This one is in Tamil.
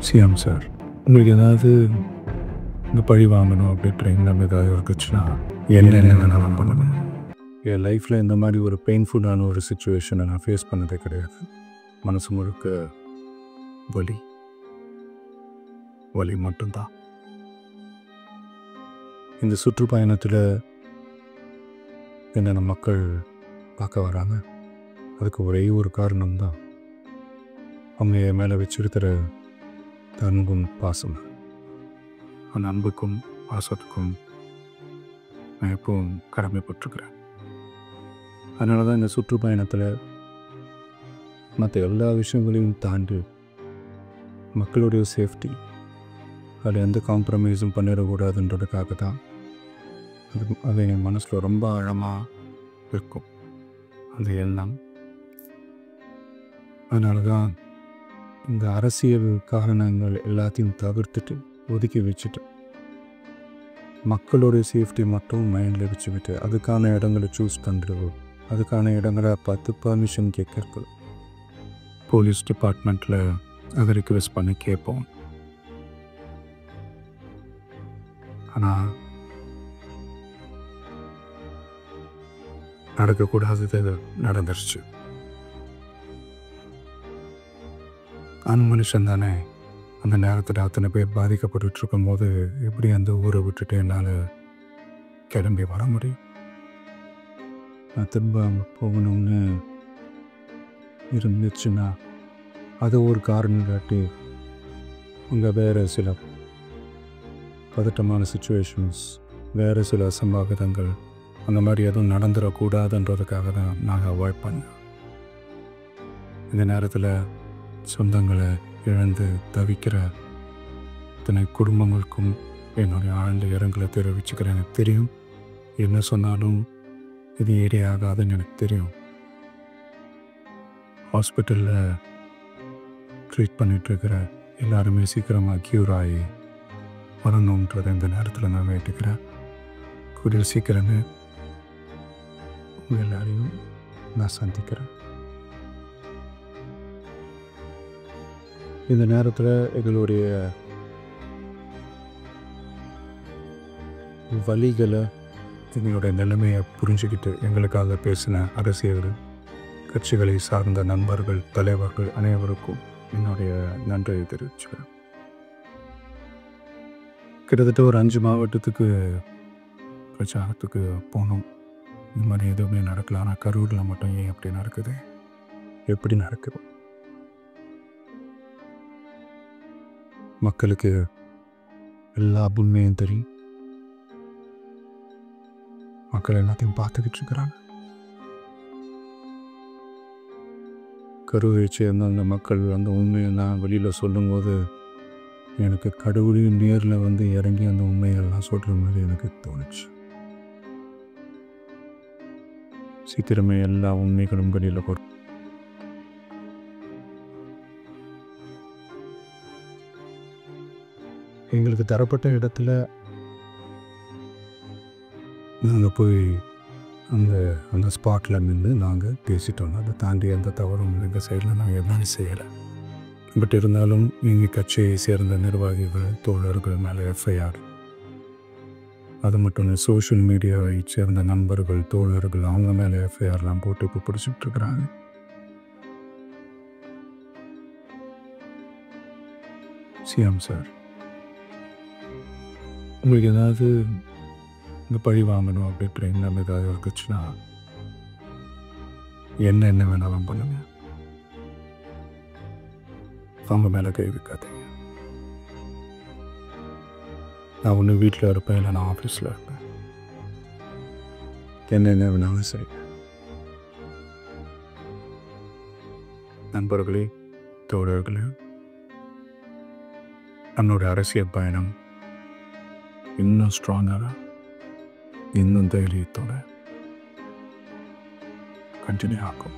சிஎம் சார், உங்களுக்கு ஏதாவது இந்த பழி வாங்கணும் அப்படின்ற எண்ணம் ஏதாவது இருக்குச்சுன்னா என்ன வேணாலும் பண்ணுவேன். என் லைஃப்பில் இந்த மாதிரி ஒரு பெயின்ஃபுல்லான ஒரு சுச்சுவேஷனை நான் ஃபேஸ் பண்ணதே கிடையாது. மனசு முழுக்க வலி வலி மட்டும்தான். இந்த சுற்றுப்பயணத்தில் என்னென்ன மக்கள் பார்க்க வராங்க, அதுக்கு ஒரே ஒரு காரணம்தான் அவங்க என் மேலே வச்சிருக்கிற அன்பும் பாசம். அந்த அன்புக்கும் பாசத்துக்கும் நான் எப்பவும் கடமைப்பட்டிருக்கிறேன். அதனால தான் இந்த சுற்றுப்பயணத்தில் மற்ற எல்லா விஷயங்களையும் தாண்டி மக்களுடைய சேஃப்டி, அதில் எந்த காம்ப்ரமைஸும் பண்ணிடக்கூடாதுன்றதுக்காக தான் அது என் மனசில் ரொம்ப ஆழமாக இருக்கும் அந்த எண்ணம். அதனால தான் இந்த அரசியல் காரணங்கள் எல்லாத்தையும் தவிர்த்துட்டு ஒதுக்கி வச்சுட்டு மக்களோடைய சேஃப்டி மட்டும் மைண்டில் வச்சுக்கிட்டு அதுக்கான இடங்களை சூஸ் பண்ணுறது, அதுக்கான இடங்களை பார்த்து பர்மிஷன் கேட்கறது, போலீஸ் டிபார்ட்மெண்ட்டில் அதை ரிக்வெஸ்ட் பண்ணி கேட்போம். ஆனால் நடக்கக்கூடாதது நடந்துருச்சு. மனுஷன் தானே. அந்த நேரத்தில் அத்தனை பேர் பாதிக்கப்பட்டு இருக்கும்போது எப்படி அந்த ஊரை விட்டுட்டு என்னால் கிளம்பி வர முடியும்? நான் திரும்ப அங்கே போகணும்னு இருந்துச்சுன்னா அது ஒரு காரணம் காட்டி அங்கே வேறு சில பதட்டமான சுச்சுவேஷன்ஸ், வேறு சில அசம்பாவிதங்கள் அந்த மாதிரி எதுவும் நடந்துடக்கூடாதுன்றதுக்காக தான் நான் அவாய்ட் பண்ணேன். இந்த நேரத்தில் சொந்தங்களை இழந்து தவிக்கிற இத்தனை குடும்பங்களுக்கும் என்னுடைய ஆழ்ந்த இரங்கலை தெரிவிச்சுக்கிறேன். எனக்கு தெரியும், என்ன சொன்னாலும் இது ஏரியா ஆகாதுன்னு எனக்கு தெரியும். ஹாஸ்பிட்டலில் ட்ரீட் பண்ணிகிட்ருக்கிற எல்லாருமே சீக்கிரமாக க்யூர் ஆகி வரணுன்றதை இந்த நேரத்தில் நான் வேண்டிக்கிறேன். கூடிய சீக்கிரமே உங்கள் எல்லாரையும் நான் சந்திக்கிறேன். இந்த நேரத்தில் எங்களுடைய வலிகளை, எங்களுடைய நிலைமையை புரிஞ்சுக்கிட்டு எங்களுக்காக பேசின அரசியல் கட்சிகளை சார்ந்த நண்பர்கள், தலைவர்கள் அனைவருக்கும் என்னுடைய நன்றியை தெரிவிச்சுக்கிறேன். கிட்டத்தட்ட ஒரு 5 மாவட்டத்துக்கு பிரச்சாரத்துக்கு போனோம். இந்த மாதிரி எதுவுமே நடக்கல. ஆனால் கரூரில் மட்டும் ஏன் அப்படி நடக்குது? எப்படி நடக்குது? மக்களுக்கு எல்லா உண்மையும் தெரியும். மக்கள் எல்லாத்தையும் பார்த்துக்கிட்டு இருக்கிறாங்க. கரூரை சேர்ந்த அந்த மக்கள் அந்த உண்மையெல்லாம் வெளியில் சொல்லும்போது எனக்கு கடவுளையும் நேரில் வந்து இறங்கி அந்த உண்மையெல்லாம் சொல்கிற மாதிரி எனக்கு தோணுச்சு. சீக்கிரமே எல்லா உண்மைகளும் வெளியில் வரும். எங்களுக்கு தரப்பட்ட இடத்துல நாங்கள் போய் அந்த ஸ்பாட்டில் நின்று நாங்கள் பேசிட்டோம். அதை தாண்டி எந்த தவறும் எங்கள் சைடில் நாங்கள் எதுவும் செய்யலை. பட் இருந்தாலும் எங்கள் கட்சியை சேர்ந்த நிர்வாகிகள், தோழர்கள் மேலே எஃப்ஐஆர், அது மட்டும் இல்லை சோஷியல் மீடியாவை சேர்ந்த நண்பர்கள், தோழர்கள் அவங்க மேலே எஃப்ஐஆர்லாம் போட்டு இப்போ பிடிச்சிட்டு இருக்கிறாங்க. சிஎம் சார், உங்களுக்கு ஏதாவது இந்த பழி வாங்கணும் அப்படின்ற எண்ணம் ஏதாவது இருக்குச்சுன்னா என்ன வேணாலும் பண்ணுங்க. அவங்க மேலே கை வைக்காதீங்க. நான் ஒன்று வீட்டில் இருப்பேன், இல்லை நான் ஆஃபீஸில் இருப்பேன். என்ன வேணாலும் சரி. நண்பர்களே, தோழர்களே, நம்மளோட அரசியல் பயணம் இன்னும் ஸ்ட்ராங்காக, இன்னும் தைரியத்தோட கண்டினியூ ஆகும்.